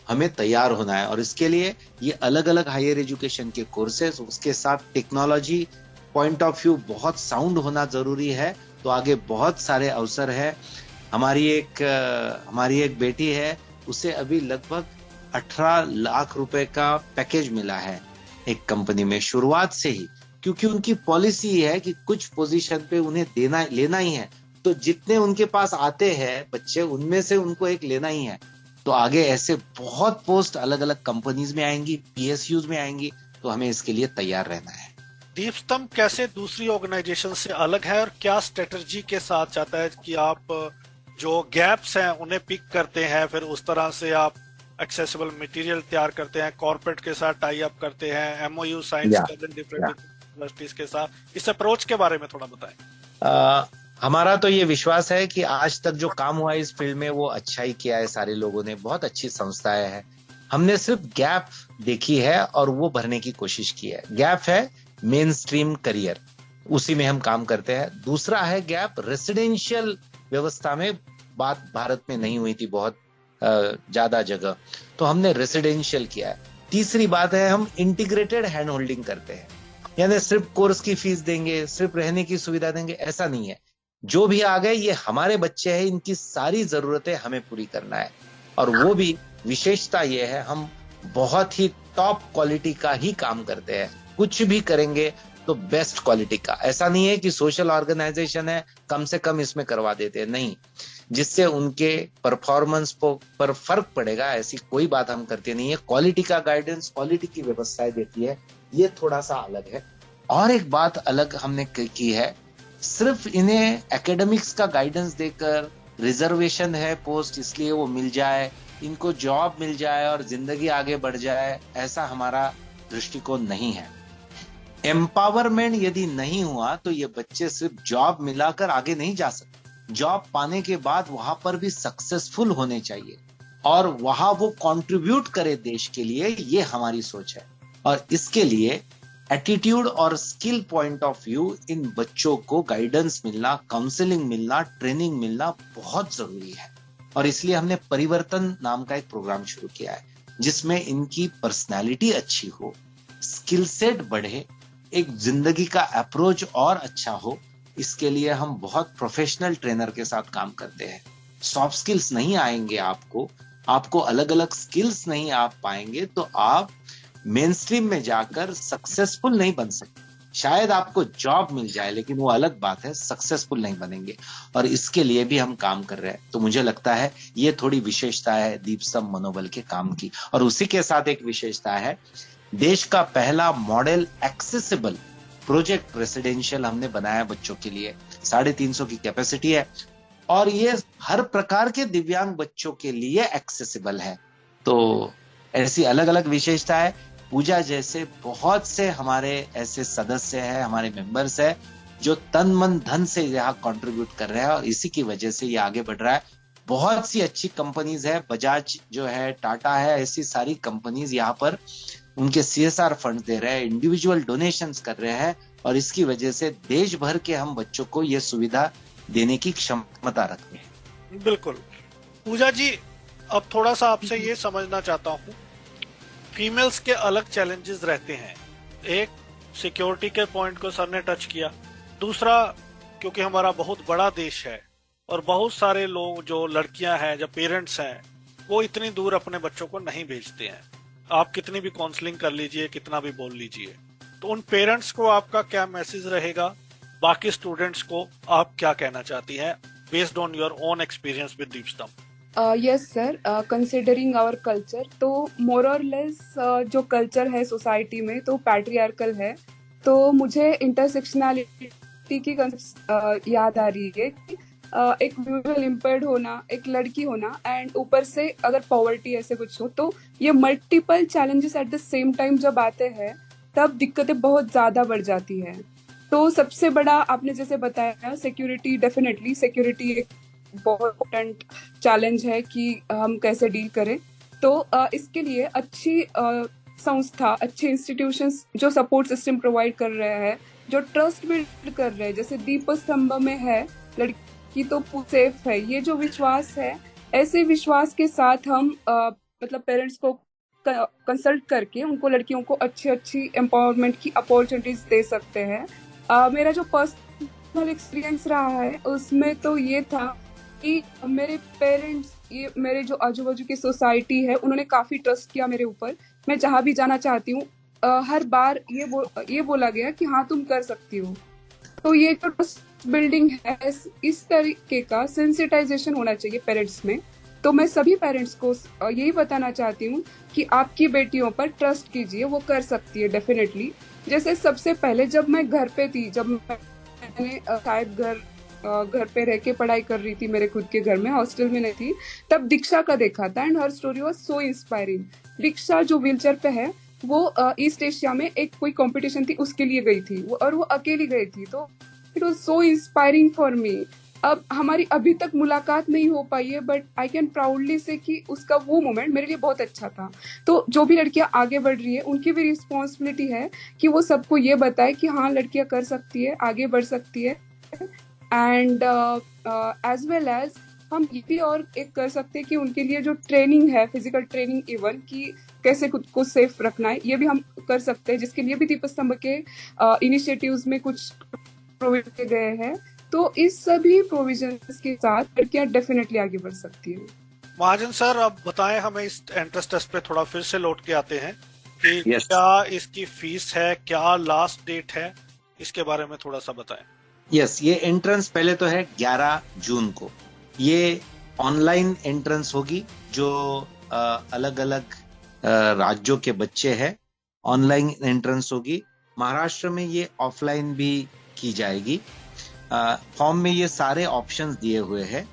हमें तैयार होना है और इसके लिए ये अलग अलग हायर एजुकेशन के कोर्सेज, उसके साथ टेक्नोलॉजी पॉइंट ऑफ व्यू बहुत साउंड होना जरूरी है। तो आगे बहुत सारे अवसर है। हमारी एक बेटी है, उसे अभी लगभग 18 लाख रुपए का पैकेज मिला है एक कंपनी में शुरुआत से ही, क्योंकि उनकी पॉलिसी है कि कुछ पोजीशन पे उन्हें लेना ही है। तो जितने उनके पास आते हैं बच्चे, उनमें से उनको एक लेना ही है। तो आगे ऐसे बहुत पोस्ट अलग अलग कंपनीज में आएंगी, पीएसयूज में आएंगी, तो हमें इसके लिए तैयार रहना है। दीपस्तंभ कैसे दूसरी ऑर्गेनाइजेशन से अलग है और क्या स्ट्रेटजी के साथ चाहता है कि आप जो गैप्स हैं उन्हें पिक करते हैं, फिर उस तरह से आप एक्सेसिबल मटेरियल तैयार करते हैं, कॉर्पोरेट के साथ टाई अप करते हैं, एमओयू साइंस करते हैं डिफरेंट यूनिवर्सिटीज के साथ। इस अप्रोच के बारे में थोड़ा बताएं। हमारा तो ये विश्वास है कि आज तक जो काम हुआ इस फील्ड में वो अच्छा ही किया है, सारे लोगों ने, बहुत अच्छी संस्थाएं हैं। हमने सिर्फ गैप देखी है और वो भरने की कोशिश की है। गैप है मेन स्ट्रीम करियर, उसी में हम काम करते हैं। दूसरा है गैप रेसिडेंशियल व्यवस्था में, बात भारत में नहीं हुई थी बहुत ज्यादा जगह, तो हमने रेसिडेंशियल किया है। तीसरी बात है हम इंटीग्रेटेड हैंड होल्डिंग करते हैं, यानी सिर्फ कोर्स की फीस देंगे, सिर्फ रहने की सुविधा देंगे, ऐसा नहीं है। जो भी आ गए ये हमारे बच्चे हैं, इनकी सारी जरूरतें हमें पूरी करना है। और वो भी विशेषता ये है, हम बहुत ही टॉप क्वालिटी का ही काम करते हैं। कुछ भी करेंगे तो बेस्ट क्वालिटी का। ऐसा नहीं है कि सोशल ऑर्गेनाइजेशन है कम से कम इसमें करवा देते हैं, नहीं, जिससे उनके परफॉर्मेंस पर फर्क पड़ेगा ऐसी कोई बात हम करते नहीं है। क्वालिटी का गाइडेंस, क्वालिटी की व्यवस्थाएं देती है, ये थोड़ा सा अलग है। और एक बात अलग हमने की है, सिर्फ इन्हें एकेडमिक्स का गाइडेंस देकर रिजर्वेशन है पोस्ट इसलिए वो मिल जाए, इनको जॉब मिल जाए और जिंदगी आगे बढ़ जाए, ऐसा हमारा दृष्टिकोण नहीं है। एम्पावरमेंट यदि नहीं हुआ तो ये बच्चे सिर्फ जॉब मिलाकर आगे नहीं जा सकते। जॉब पाने के बाद वहां पर भी सक्सेसफुल होने चाहिए और वहां वो कंट्रीब्यूट करे देश के लिए, ये हमारी सोच है। और इसके लिए एटीट्यूड और स्किल पॉइंट ऑफ व्यू इन बच्चों को गाइडेंस मिलना, काउंसलिंग मिलना, ट्रेनिंग मिलना बहुत जरूरी है। और इसलिए हमने परिवर्तन नाम का एक प्रोग्राम शुरू किया है जिसमें इनकी पर्सनालिटी अच्छी हो, स्किल सेट बढ़े, एक जिंदगी का अप्रोच और अच्छा हो। इसके लिए हम बहुत प्रोफेशनल ट्रेनर के साथ काम करते हैं। सॉफ्ट स्किल्स नहीं आएंगे आपको अलग अलग स्किल्स नहीं आप पाएंगे तो आप मेन स्ट्रीम में जाकर सक्सेसफुल नहीं बन सकते। शायद आपको जॉब मिल जाए लेकिन वो अलग बात है, सक्सेसफुल नहीं बनेंगे। और इसके लिए भी हम काम कर रहे हैं। तो मुझे लगता है ये थोड़ी विशेषता है दीपस्तंभ मनोबल के काम की। और उसी के साथ एक विशेषता है, देश का पहला मॉडल एक्सेसिबल प्रोजेक्ट रेसिडेंशियल हमने बनाया बच्चों के लिए। 350 की कैपेसिटी है और ये हर प्रकार के दिव्यांग बच्चों के लिए एक्सेसिबल है। तो ऐसी अलग अलग विशेषता है। पूजा जैसे बहुत से हमारे ऐसे सदस्य हैं, हमारे मेंबर्स हैं जो तन मन धन से यहाँ कंट्रीब्यूट कर रहे हैं और इसी की वजह से ये आगे बढ़ रहा है। बहुत सी अच्छी कंपनीज है, बजाज जो है, टाटा है, ऐसी सारी कंपनीज यहाँ पर उनके CSR फंड दे रहे हैं, इंडिविजुअल डोनेशंस कर रहे हैं और इसकी वजह से देश भर के हम बच्चों को ये सुविधा देने की क्षमता रखते हैं। बिल्कुल। पूजा जी, अब थोड़ा सा आपसे ये समझना चाहता हूँ, फीमेल्स के अलग चैलेंजेस रहते हैं। एक, सिक्योरिटी के पॉइंट को सर ने टच किया। दूसरा, क्योंकि हमारा बहुत बड़ा देश है और बहुत सारे लोग जो लड़कियां हैं, जो पेरेंट्स हैं, वो इतनी दूर अपने बच्चों को नहीं भेजते हैं। आप कितनी भी काउंसलिंग कर लीजिए, कितना भी बोल लीजिए, तो उन पेरेंट्स को आपका क्या मैसेज रहेगा? बाकी स्टूडेंट्स को आप क्या कहना चाहती हैं based on your own experience with Deepstambh? Yes sir, considering our culture, तो मोर और लेस जो कल्चर है सोसाइटी में तो पैट्रियार्कल है। तो मुझे इंटरसेक्शनैलिटी की याद आ रही है कि एक विजुअल इम्पेयर्ड होना, एक लड़की होना एंड ऊपर से अगर पॉवर्टी ऐसे कुछ हो, तो ये multiple challenges at the same time जब आते हैं तब दिक्कतें बहुत ज्यादा बढ़ जाती है। तो सबसे बड़ा आपने जैसे बताया सिक्योरिटी, डेफिनेटली सिक्योरिटी एक बहुत इम्पोर्टेंट चैलेंज है कि हम कैसे डील करें। तो इसके लिए अच्छी संस्था, अच्छे इंस्टीट्यूशंस जो सपोर्ट सिस्टम प्रोवाइड कर रहे हैं, जो ट्रस्ट बिल्ड कर रहे हैं, जैसे दीपस्तंभ में है, लड़की तो सेफ है, ये जो विश्वास है, ऐसे विश्वास के साथ हम मतलब पेरेंट्स को कंसल्ट करके उनको लड़कियों को अच्छी एम्पावरमेंट की अपॉर्चुनिटीज दे सकते हैं। मेरा जो पर्सनल एक्सपीरियंस रहा है उसमें तो ये था कि मेरे पेरेंट्स, ये मेरे जो आजू बाजू की सोसाइटी है, उन्होंने काफी ट्रस्ट किया मेरे ऊपर। मैं जहाँ भी जाना चाहती हूँ हर बार ये बोला गया कि हाँ तुम कर सकती हो। तो ये जो ट्रस्ट बिल्डिंग है, इस तरीके का सेंसिटाइजेशन होना चाहिए पेरेंट्स में। तो मैं सभी पेरेंट्स को यही बताना चाहती हूँ कि आपकी बेटियों पर ट्रस्ट कीजिए, वो कर सकती है डेफिनेटली। जैसे सबसे पहले जब मैं घर पे थी, जब मैंने शायद घर पे रह के पढ़ाई कर रही थी मेरे खुद के घर में, हॉस्टल में नहीं थी, तब दीक्षा का देखा था and her story was so inspiring. Diksha जो व्हीलचेयर पे है, वो ईस्ट एशिया में एक कोई कंपटीशन थी उसके लिए गई थी और वो अकेली गई थी। तो it was so inspiring for me. अब हमारी अभी तक मुलाकात नहीं हो पाई है, बट आई कैन प्राउडली से कि उसका वो मोमेंट मेरे लिए बहुत अच्छा था। तो जो भी लड़कियां आगे बढ़ रही है, उनकी भी रिस्पॉन्सिबिलिटी है कि वो सबको ये बताए कि हाँ लड़कियां कर सकती है, आगे बढ़ सकती है। एंड एज वेल एज हम ये भी और एक कर सकते हैं कि उनके लिए जो ट्रेनिंग है, फिजिकल ट्रेनिंग इवन, कि कैसे खुद को सेफ रखना है, ये भी हम कर सकते हैं, जिसके लिए भी दीपस्तंभ के इनिशिएटिव्स में कुछ प्रोवाइड किए गए हैं। तो इस सभी प्रोविजंस के साथ लड़कियां डेफिनेटली आगे बढ़ सकती है। महाजन सर, अब बताएं हमें, इस एंट्रेंस टेस्ट पे थोड़ा फिर से लौट के आते हैं कि Yes. क्या इसकी फीस है, क्या लास्ट डेट है इसके बारे में थोड़ा सा बताएं। यस, ये एंट्रेंस पहले तो है 11 जून को। ये ऑनलाइन एंट्रेंस होगी, जो अलग अलग राज्यों के बच्चे हैं, ऑनलाइन एंट्रेंस होगी। महाराष्ट्र में ये ऑफलाइन भी की जाएगी। फॉर्म में ये सारे ऑप्शंस दिए हुए हैं।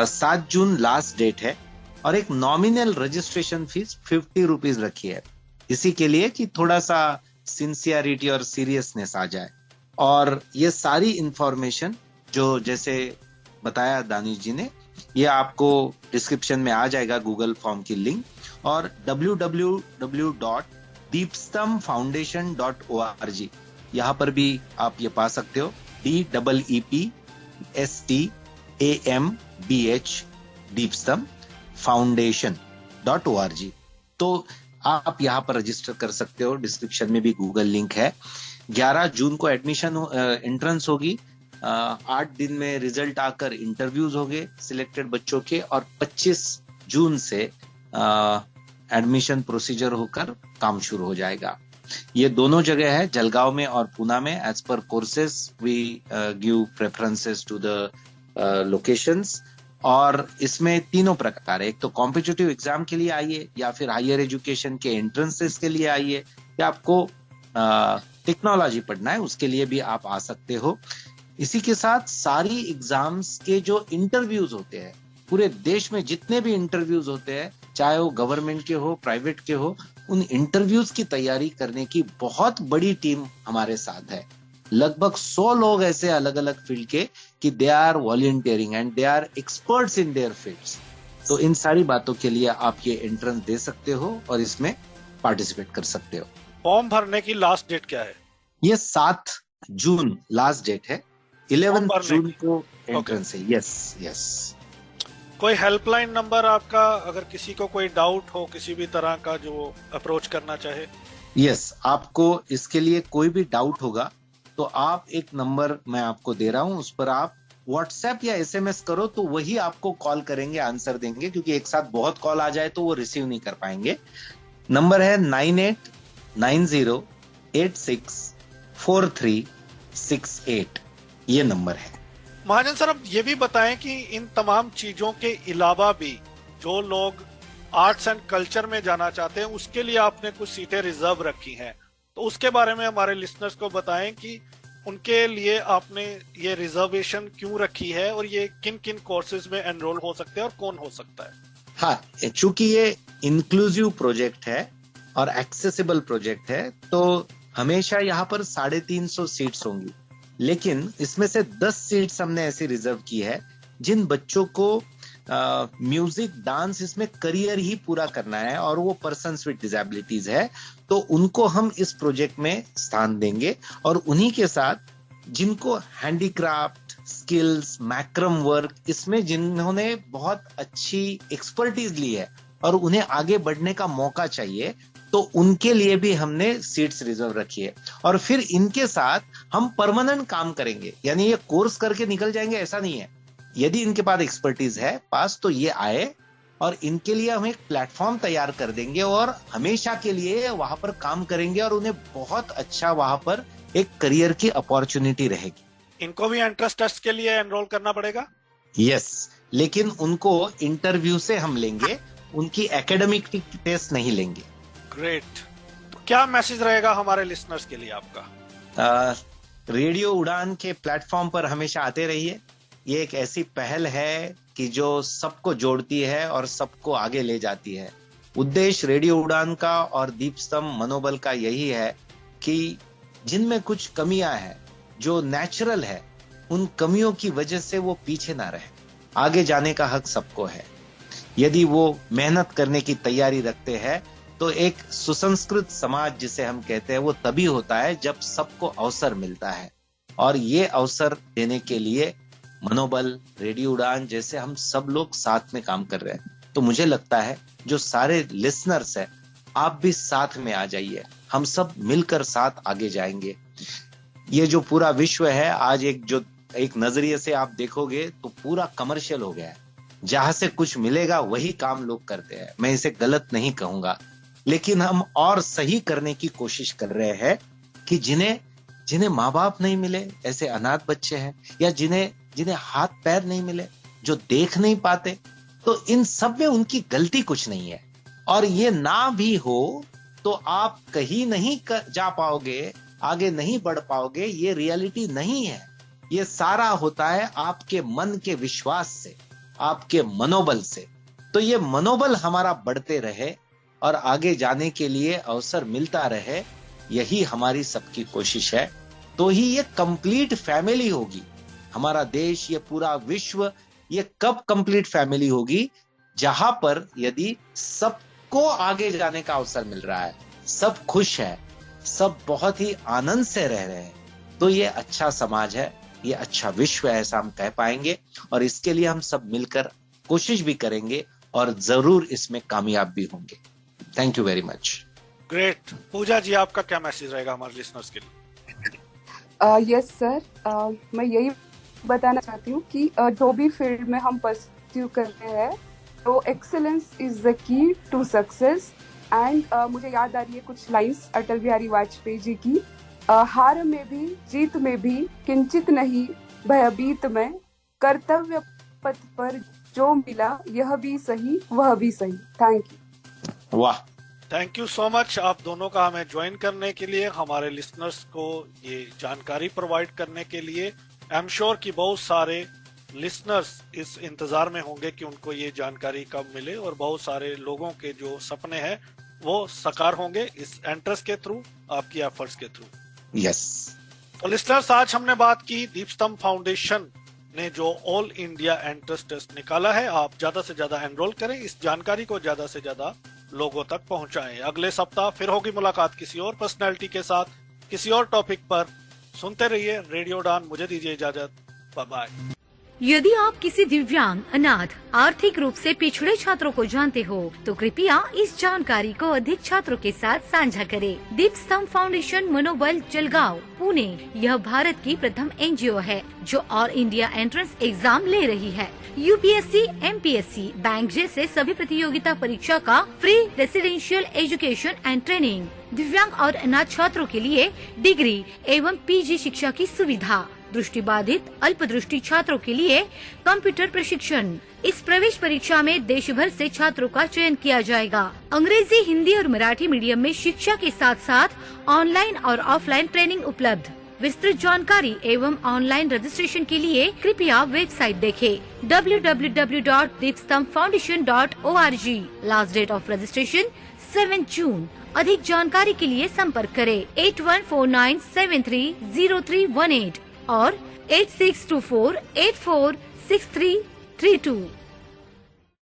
7 जून लास्ट डेट है और एक नॉमिनल रजिस्ट्रेशन फीस 50 रुपीज रखी है, इसी के लिए कि थोड़ा सा सिंसियरिटी और सीरियसनेस आ जाए। और ये सारी इंफॉर्मेशन जो जैसे बताया दानिश जी ने, ये आपको डिस्क्रिप्शन में आ जाएगा, गूगल फॉर्म की लिंक, और www.deepstamfoundation.org यहाँ पर भी आप ये पा सकते हो। DEEPSTAMBH deepstamfoundation.org। तो आप यहाँ पर रजिस्टर कर सकते हो। डिस्क्रिप्शन में भी गूगल लिंक है। 11 जून को एडमिशन एंट्रेंस होगी। 8 दिन में रिजल्ट आकर इंटरव्यूज होंगे सिलेक्टेड बच्चों के, और 25 जून से एडमिशन प्रोसीजर होकर काम शुरू हो जाएगा। ये दोनों जगह है, जलगांव में और पुणे में। As per courses we give preferences to the locations. और इसमें तीनों प्रकार है। एक तो कॉम्पिटिटिव एग्जाम के लिए आइए, या फिर हायर एजुकेशन के एंट्रेंसेस के लिए आइए, या आपको टेक्नोलॉजी पढ़ना है उसके लिए भी आप आ सकते हो। इसी के साथ सारी एग्जाम्स के जो इंटरव्यूज होते हैं, पूरे देश में जितने भी इंटरव्यूज होते हैं, चाहे वो गवर्नमेंट के हो, प्राइवेट के हो, उन इंटरव्यूज की तैयारी करने की बहुत बड़ी टीम हमारे साथ है। लगभग 100 लोग ऐसे अलग अलग फील्ड के कि they are volunteering and they are experts in their fields. तो इन सारी बातों के लिए आप ये एंट्रेंस दे सकते हो और इसमें पार्टिसिपेट कर सकते हो। फॉर्म भरने की लास्ट डेट क्या है? ये 7 जून लास्ट डेट है। 11 जून को एंट्रेंस है। यस। कोई हेल्पलाइन नंबर आपका, अगर किसी को कोई डाउट हो किसी भी तरह का, जो अप्रोच करना चाहे? यस, आपको इसके लिए कोई भी डाउट होगा तो आप एक नंबर मैं आपको दे रहा हूं, उस पर आप व्हाट्सएप या एसएमएस करो तो वही आपको कॉल करेंगे, आंसर देंगे, क्योंकि एक साथ बहुत कॉल आ जाए तो वो रिसीव नहीं कर पाएंगे। नंबर है 9890864368। ये नंबर है। महाजन सर, अब ये भी बताएं कि इन तमाम चीजों के अलावा भी जो लोग आर्ट्स एंड कल्चर में जाना चाहते हैं, उसके लिए आपने कुछ सीटें रिजर्व रखी हैं, तो उसके बारे में हमारे लिसनर्स को बताएं कि उनके लिए आपने ये रिजर्वेशन क्यों रखी है और ये किन किन कोर्सेज में एनरोल हो सकते हैं और कौन हो सकता है। हाँ, चूंकि ये इंक्लूसिव प्रोजेक्ट है और एक्सेसिबल प्रोजेक्ट है, तो हमेशा यहाँ पर 350 सीट्स होंगी, लेकिन इसमें से 10 सीट्स हमने ऐसी रिजर्व की है जिन बच्चों को म्यूजिक, डांस, इसमें करियर ही पूरा करना है और वो पर्सन्स विद डिसेबिलिटीज है, तो उनको हम इस प्रोजेक्ट में स्थान देंगे। और उन्हीं के साथ जिनको हैंडीक्राफ्ट, स्किल्स, मैक्रम वर्क, इसमें जिन्होंने बहुत अच्छी एक्सपर्टीज ली है और उन्हें आगे बढ़ने का मौका चाहिए, तो उनके लिए भी हमने सीट्स रिजर्व रखी है। और फिर इनके साथ हम परमानेंट काम करेंगे, यानी ये कोर्स करके निकल जाएंगे ऐसा नहीं है। यदि इनके पास एक्सपर्टीज है पास, तो ये आए और इनके लिए हम एक प्लेटफॉर्म तैयार कर देंगे और हमेशा के लिए वहां पर काम करेंगे और उन्हें बहुत अच्छा वहां पर एक करियर की अपॉर्चुनिटी रहेगी। इनको भी एंट्रेंस टेस्ट के लिए एनरोल करना पड़ेगा? यस, लेकिन उनको इंटरव्यू से हम लेंगे, उनकी एकेडमिक टेस्ट नहीं लेंगे। ग्रेट। तो क्या मैसेज रहेगा हमारे लिसनर्स के लिए आपका? रेडियो उड़ान के प्लेटफॉर्म पर हमेशा आते रहिए। ये एक ऐसी पहल है कि जो सबको जोड़ती है और सबको आगे ले जाती है। उद्देश्य रेडियो उड़ान का और दीपस्तंभ मनोबल का यही है कि जिनमें कुछ कमियां हैं, जो नेचुरल है, उन कमियों की वजह से वो पीछे ना रहे। आगे जाने का हक सबको है। यदि वो मेहनत करने की तैयारी रखते हैं, तो एक सुसंस्कृत समाज जिसे हम कहते हैं, वो तभी होता है जब सबको अवसर मिलता है। और ये अवसर देने के लिए मनोबल, रेडियो उड़ान जैसे हम सब लोग साथ में काम कर रहे हैं। तो मुझे लगता है जो सारे लिसनर्स हैं, आप भी साथ में आ जाइए, हम सब मिलकर साथ आगे जाएंगे। ये जो पूरा विश्व है आज, एक नजरिए से आप देखोगे तो पूरा कमर्शियल हो गया है। जहां से कुछ मिलेगा वही काम लोग करते हैं। मैं इसे गलत नहीं कहूंगा, लेकिन हम और सही करने की कोशिश कर रहे हैं कि जिन्हें जिन्हें माँ बाप नहीं मिले, ऐसे अनाथ बच्चे हैं, या जिन्हें हाथ पैर नहीं मिले, जो देख नहीं पाते, तो इन सब में उनकी गलती कुछ नहीं है। और ये ना भी हो तो आप कहीं नहीं जा पाओगे, आगे नहीं बढ़ पाओगे, ये रियलिटी नहीं है। ये सारा होता है आपके मन के विश्वास से, आपके मनोबल से। तो ये मनोबल हमारा बढ़ते रहे और आगे जाने के लिए अवसर मिलता रहे, यही हमारी सबकी कोशिश है। तो ही ये कंप्लीट फैमिली होगी। हमारा देश, ये पूरा विश्व, ये कब कंप्लीट फैमिली होगी? जहां पर यदि सबको आगे जाने का अवसर मिल रहा है, सब खुश है, सब बहुत ही आनंद से रह रहे हैं, तो ये अच्छा समाज है, ये अच्छा विश्व है, ऐसा हम कह पाएंगे। और इसके लिए हम सब मिलकर कोशिश भी करेंगे और जरूर इसमें कामयाब भी होंगे। Thank you very much. Great. Pooja ji, आपका क्या मैसेज रहेगा हमारे लिसनर्स के लिए? यस सर, मैं यही बताना चाहती हूँ कि जो भी फील्ड में हम परस्यू करते हैं, तो excellence is the key to success. And मुझे याद आ रही है कुछ लाइंस अटल बिहारी वाजपेयी जी की, हार में भी जीत में भी किंचित नहीं भयभीत में, कर्तव्य पथ पर जो मिला यह भी सही वह भी सही। Thank you. वाह, थैंक यू सो मच आप दोनों का हमें ज्वाइन करने के लिए, हमारे लिसनर्स को ये जानकारी प्रोवाइड करने के लिए। आई एम श्योर कि बहुत सारे लिसनर्स इस इंतजार में होंगे कि उनको ये जानकारी कब मिले, और बहुत सारे लोगों के जो सपने हैं वो साकार होंगे इस एंट्रेंस के थ्रू, आपकी एफर्ट्स के थ्रू। यस। तो लिसनर्स, आज हमने बात की दीपस्तंभ फाउंडेशन ने जो ऑल इंडिया एंट्रेंस टेस्ट निकाला है। आप ज्यादा से ज्यादा एनरोल करें, इस जानकारी को ज्यादा से ज्यादा लोगों तक पहुंचाएं। अगले सप्ताह फिर होगी मुलाकात किसी और पर्सनैलिटी के साथ, किसी और टॉपिक पर। सुनते रहिए रेडियो उड़ान। मुझे दीजिए इजाजत, बाय बाय। यदि आप किसी दिव्यांग, अनाथ, आर्थिक रूप से पिछड़े छात्रों को जानते हो तो कृपया इस जानकारी को अधिक छात्रों के साथ साझा करें। दीपस्तंभ फाउंडेशन, मनोबल, जलगांव, पुणे, यह भारत की प्रथम एनजीओ है जो ऑल इंडिया एंट्रेंस एग्जाम ले रही है। यूपीएससी, एमपीएससी, बैंक जैसे सभी प्रतियोगिता परीक्षा का free residential education and training, दिव्यांग और अनाथ छात्रों के लिए डिग्री एवं पीजी शिक्षा की सुविधा, दृष्टिबाधित, अल्पदृष्टि छात्रों के लिए कंप्यूटर प्रशिक्षण। इस प्रवेश परीक्षा में देश भर से छात्रों का चयन किया जाएगा। अंग्रेजी, हिंदी और मराठी मीडियम में शिक्षा के साथ साथ ऑनलाइन और ऑफलाइन ट्रेनिंग उपलब्ध। विस्तृत जानकारी एवं ऑनलाइन रजिस्ट्रेशन के लिए कृपया वेबसाइट देखें www.deepstambfoundation.org। Last date of registration 7 June. अधिक जानकारी के लिए संपर्क करें 8149730318 और 8624846332।